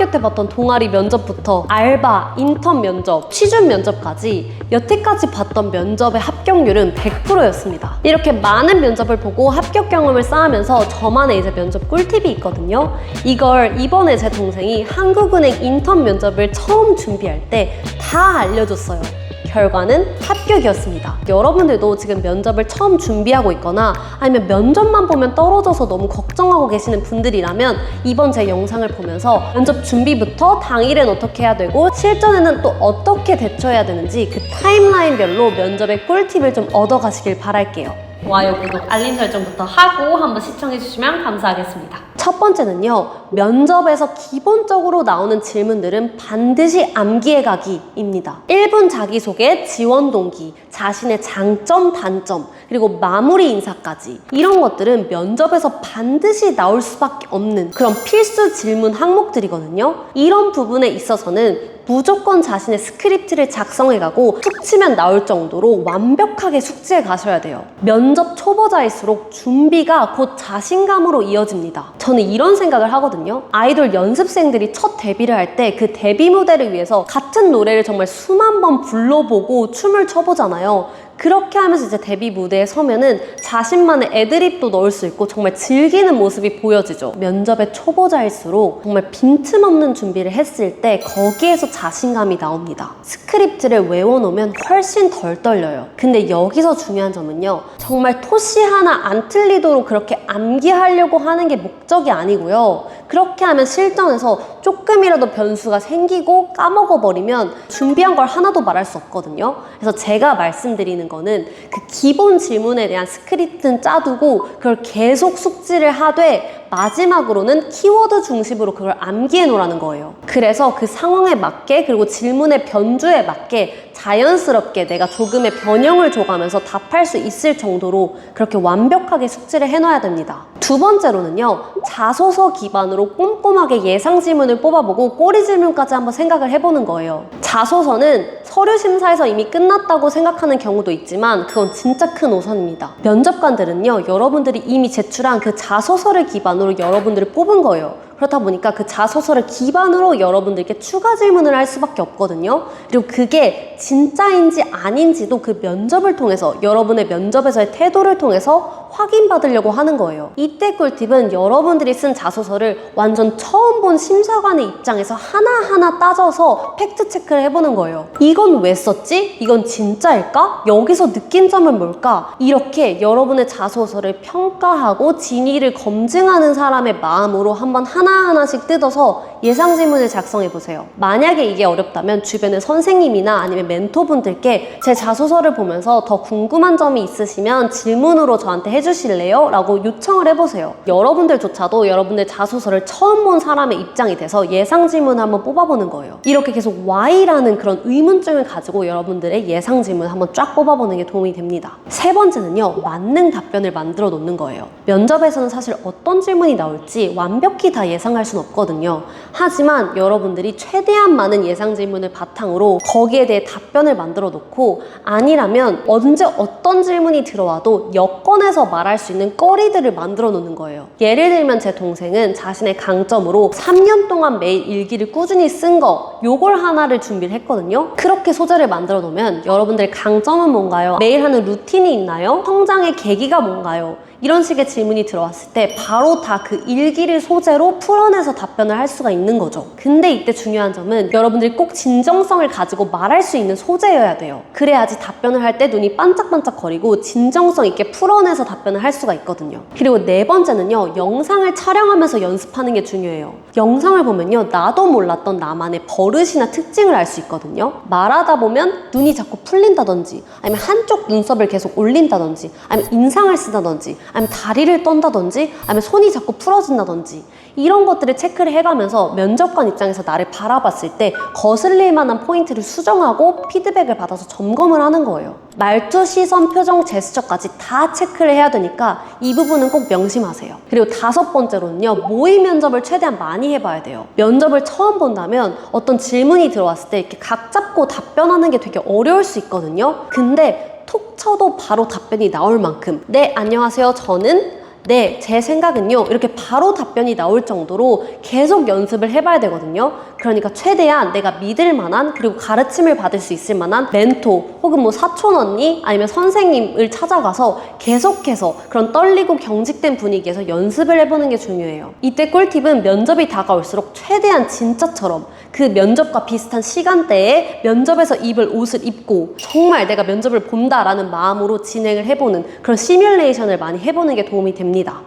초등학교 때 봤던 동아리 면접부터 알바, 인턴 면접, 취준 면접까지 여태까지 봤던 면접의 합격률은 100%였습니다. 이렇게 많은 면접을 보고 합격 경험을 쌓으면서 저만의 이제 면접 꿀팁이 있거든요. 이걸 이번에 제 동생이 한국은행 인턴 면접을 처음 준비할 때 다 알려줬어요. 결과는 합격이었습니다. 여러분들도 지금 면접을 처음 준비하고 있거나 아니면 면접만 보면 떨어져서 너무 걱정하고 계시는 분들이라면 이번 제 영상을 보면서 면접 준비부터 당일엔 어떻게 해야 되고 실전에는 또 어떻게 대처해야 되는지 그 타임라인별로 면접의 꿀팁을 좀 얻어가시길 바랄게요. 좋아요, 구독, 알림 설정부터 하고 한번 시청해주시면 감사하겠습니다. 첫 번째는요, 면접에서 기본적으로 나오는 질문들은 반드시 암기해 가기입니다. 1분 자기소개, 지원 동기, 자신의 장점, 단점, 그리고 마무리 인사까지 이런 것들은 면접에서 반드시 나올 수밖에 없는 그런 필수 질문 항목들이거든요. 이런 부분에 있어서는 무조건 자신의 스크립트를 작성해가고 툭 치면 나올 정도로 완벽하게 숙지해 가셔야 돼요. 면접 초보자일수록 준비가 곧 자신감으로 이어집니다. 저는 이런 생각을 하거든요. 아이돌 연습생들이 첫 데뷔를 할 때 그 데뷔 무대를 위해서 같은 노래를 정말 수만 번 불러보고 춤을 춰보잖아요. 그렇게 하면서 이제 데뷔 무대에 서면은 자신만의 애드립도 넣을 수 있고 정말 즐기는 모습이 보여지죠. 면접의 초보자일수록 정말 빈틈없는 준비를 했을 때 거기에서 자신감이 나옵니다. 스크립트를 외워놓으면 훨씬 덜 떨려요. 근데 여기서 중요한 점은요, 정말 토시 하나 안 틀리도록 그렇게 암기하려고 하는 게 목적이 아니고요. 그렇게 하면 실전에서 조금이라도 변수가 생기고 까먹어버리면 준비한 걸 하나도 말할 수 없거든요. 그래서 제가 말씀드리는 거는 그 기본 질문에 대한 스크립트는 짜두고 그걸 계속 숙지를 하되 마지막으로는 키워드 중심으로 그걸 암기해 놓으라는 거예요. 그래서 그 상황에 맞게 그리고 질문의 변주에 맞게 자연스럽게 내가 조금의 변형을 줘가면서 답할 수 있을 정도로 그렇게 완벽하게 숙지를 해놔야 됩니다. 두 번째로는요, 자소서 기반으로 꼼꼼하게 예상 질문을 뽑아보고 꼬리 질문까지 한번 생각을 해보는 거예요. 자소서는 서류 심사에서 이미 끝났다고 생각하는 경우도 있지만 그건 진짜 큰 오산입니다. 면접관들은요, 여러분들이 이미 제출한 그 자소서를 기반으로 여러분들을 뽑은 거예요. 그렇다 보니까 그 자소서를 기반으로 여러분들께 추가 질문을 할 수밖에 없거든요. 그리고 그게 진짜인지 아닌지도 그 면접을 통해서, 여러분의 면접에서의 태도를 통해서 확인받으려고 하는 거예요. 이때 꿀팁은 여러분들이 쓴 자소서를 완전 처음 본 심사관의 입장에서 하나하나 따져서 팩트 체크를 해보는 거예요. 이건 왜 썼지? 이건 진짜일까? 여기서 느낀 점은 뭘까? 이렇게 여러분의 자소서를 평가하고 진위를 검증하는 사람의 마음으로 한번 하나하나씩 뜯어서 예상 질문을 작성해 보세요. 만약에 이게 어렵다면 주변의 선생님이나 아니면 멘토분들께 제 자소서를 보면서 더 궁금한 점이 있으시면 질문으로 저한테 해주실래요? 라고 요청을 해보세요. 여러분들조차도 여러분들 자소서를 처음 본 사람의 입장이 돼서 예상 질문을 한번 뽑아보는 거예요. 이렇게 계속 Why라는 그런 의문점을 가지고 여러분들의 예상 질문을 한번 쫙 뽑아보는 게 도움이 됩니다. 세 번째는요, 만능 답변을 만들어 놓는 거예요. 면접에서는 사실 어떤 질문이 나올지 완벽히 다 예상할 수는 없거든요. 하지만 여러분들이 최대한 많은 예상 질문을 바탕으로 거기에 대해 답변을 만들어 놓고, 아니라면 언제 어떤 질문이 들어와도 여건에서 말할 수 있는 거리들을 만들어 놓는 거예요. 예를 들면 제 동생은 자신의 강점으로 3년 동안 매일 일기를 꾸준히 쓴 거, 요걸 하나를 준비를 했거든요. 그렇게 소재를 만들어 놓으면 여러분들의 강점은 뭔가요? 매일 하는 루틴이 있나요? 성장의 계기가 뭔가요? 이런 식의 질문이 들어왔을 때 바로 다 그 일기를 소재로 풀어내서 답변을 할 수가 있는 거죠. 근데 이때 중요한 점은 여러분들이 꼭 진정성을 가지고 말할 수 있는 소재여야 돼요. 그래야지 답변을 할 때 눈이 반짝반짝거리고 진정성 있게 풀어내서 답변을 할 수가 있거든요. 그리고 네 번째는요, 영상을 촬영하면서 연습하는 게 중요해요. 영상을 보면요, 나도 몰랐던 나만의 버릇이나 특징을 알 수 있거든요. 말하다 보면 눈이 자꾸 풀린다든지, 아니면 한쪽 눈썹을 계속 올린다든지, 아니면 인상을 쓰다든지, 아니면 다리를 떤다든지, 아니면 손이 자꾸 풀어진다든지, 이런 것들을 체크를 해가면서 면접관 입장에서 나를 바라봤을 때 거슬릴 만한 포인트를 수정하고 피드백을 받아서 점검을 하는 거예요. 말투, 시선, 표정, 제스처까지 다 체크를 해야 되니까 이 부분은 꼭 명심하세요. 그리고 다섯 번째로는요, 모의 면접을 최대한 많이 해봐야 돼요. 면접을 처음 본다면 어떤 질문이 들어왔을 때 이렇게 각 잡고 답변하는 게 되게 어려울 수 있거든요. 근데 톡 쳐도 바로 답변이 나올 만큼, 네, 안녕하세요, 저는 네, 제 생각은요. 이렇게 바로 답변이 나올 정도로 계속 연습을 해봐야 되거든요. 그러니까 최대한 내가 믿을 만한 그리고 가르침을 받을 수 있을 만한 멘토 혹은 뭐 사촌 언니 아니면 선생님을 찾아가서 계속해서 그런 떨리고 경직된 분위기에서 연습을 해보는 게 중요해요. 이때 꿀팁은 면접이 다가올수록 최대한 진짜처럼 그 면접과 비슷한 시간대에 면접에서 입을 옷을 입고 정말 내가 면접을 본다라는 마음으로 진행을 해보는 그런 시뮬레이션을 많이 해보는 게 도움이 됩니다.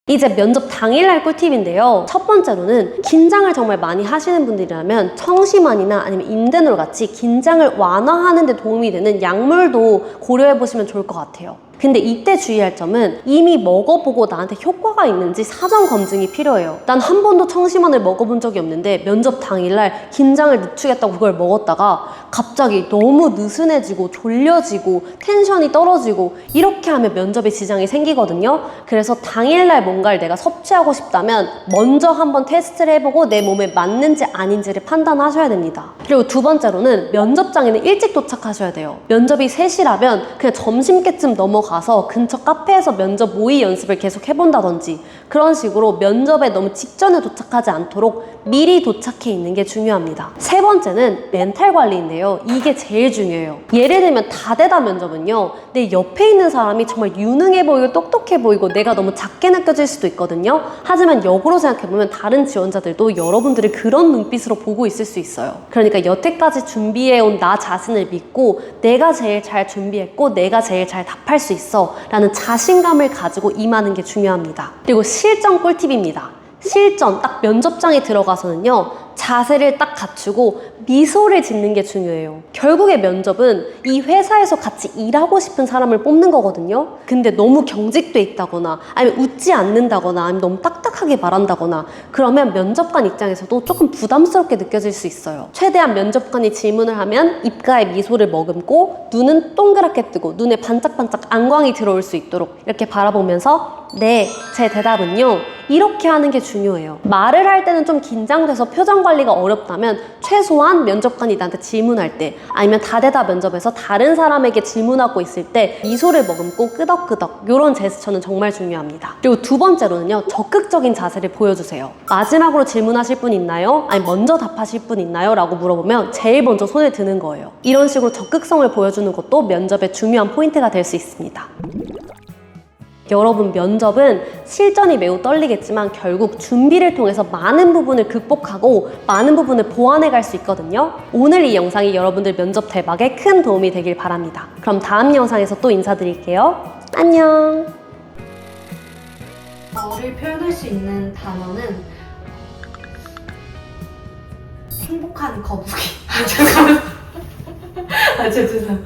이제 면접 당일날 꿀팁인데요. 첫 번째로는 긴장을 정말 많이 하시는 분들이라면 청심환이나 아니면 인대놀 같이 긴장을 완화하는 데 도움이 되는 약물도 고려해 보시면 좋을 것 같아요. 근데 이때 주의할 점은 이미 먹어보고 나한테 효과가 있는지 사전 검증이 필요해요. 난 한 번도 청심환을 먹어본 적이 없는데 면접 당일날 긴장을 늦추겠다고 그걸 먹었다가 갑자기 너무 느슨해지고 졸려지고 텐션이 떨어지고 이렇게 하면 면접에 지장이 생기거든요. 그래서 당일날 뭔가를 내가 섭취하고 싶다면 먼저 한번 테스트를 해보고 내 몸에 맞는지 아닌지를 판단하셔야 됩니다. 그리고 두 번째로는 면접장에는 일찍 도착하셔야 돼요. 면접이 3시라면 그냥 점심께쯤 넘어가서 근처 카페에서 면접 모의 연습을 계속 해본다든지 그런 식으로 면접에 너무 직전에 도착하지 않도록 미리 도착해 있는 게 중요합니다. 세 번째는 멘탈 관리인데요. 이게 제일 중요해요. 예를 들면 다대다 면접은요. 내 옆에 있는 사람이 정말 유능해 보이고 똑똑해 보이고 내가 너무 작게 느껴질 수도 있거든요. 하지만 역으로 생각해보면 다른 지원자들도 여러분들을 그런 눈빛으로 보고 있을 수 있어요. 그러니까 여태까지 준비해온 나 자신을 믿고 내가 제일 잘 준비했고 내가 제일 잘 답할 수 있어 라는 자신감을 가지고 임하는 게 중요합니다. 그리고 실전 꿀팁입니다. 실전 딱 면접장에 들어가서는요 자세를 딱 갖추고 미소를 짓는 게 중요해요. 결국에 면접은 이 회사에서 같이 일하고 싶은 사람을 뽑는 거거든요. 근데 너무 경직돼 있다거나 아니면 웃지 않는다거나 아니면 너무 딱딱하게 말한다거나 그러면 면접관 입장에서도 조금 부담스럽게 느껴질 수 있어요. 최대한 면접관이 질문을 하면 입가에 미소를 머금고 눈은 동그랗게 뜨고 눈에 반짝반짝 안광이 들어올 수 있도록 이렇게 바라보면서 네, 제 대답은요 이렇게 하는 게 중요해요. 말을 할 때는 좀 긴장돼서 표정 관리가 어렵다면 최소한 면접관이 나한테 질문할 때 아니면 다대다 면접에서 다른 사람에게 질문하고 있을 때 미소를 머금고 끄덕끄덕 이런 제스처는 정말 중요합니다. 그리고 두 번째로는요 적극적인 자세를 보여주세요. 마지막으로 질문하실 분 있나요? 아니 먼저 답하실 분 있나요? 라고 물어보면 제일 먼저 손을 드는 거예요. 이런 식으로 적극성을 보여주는 것도 면접의 중요한 포인트가 될 수 있습니다. 여러분 면접은 실전이 매우 떨리겠지만 결국 준비를 통해서 많은 부분을 극복하고 많은 부분을 보완해 갈 수 있거든요. 오늘 이 영상이 여러분들 면접 대박에 큰 도움이 되길 바랍니다. 그럼 다음 영상에서 또 인사드릴게요. 안녕. 나를 표현할 수 있는 단어는 행복한 거북이. 잠깐만. 죄송합니다. 아, 죄송해요.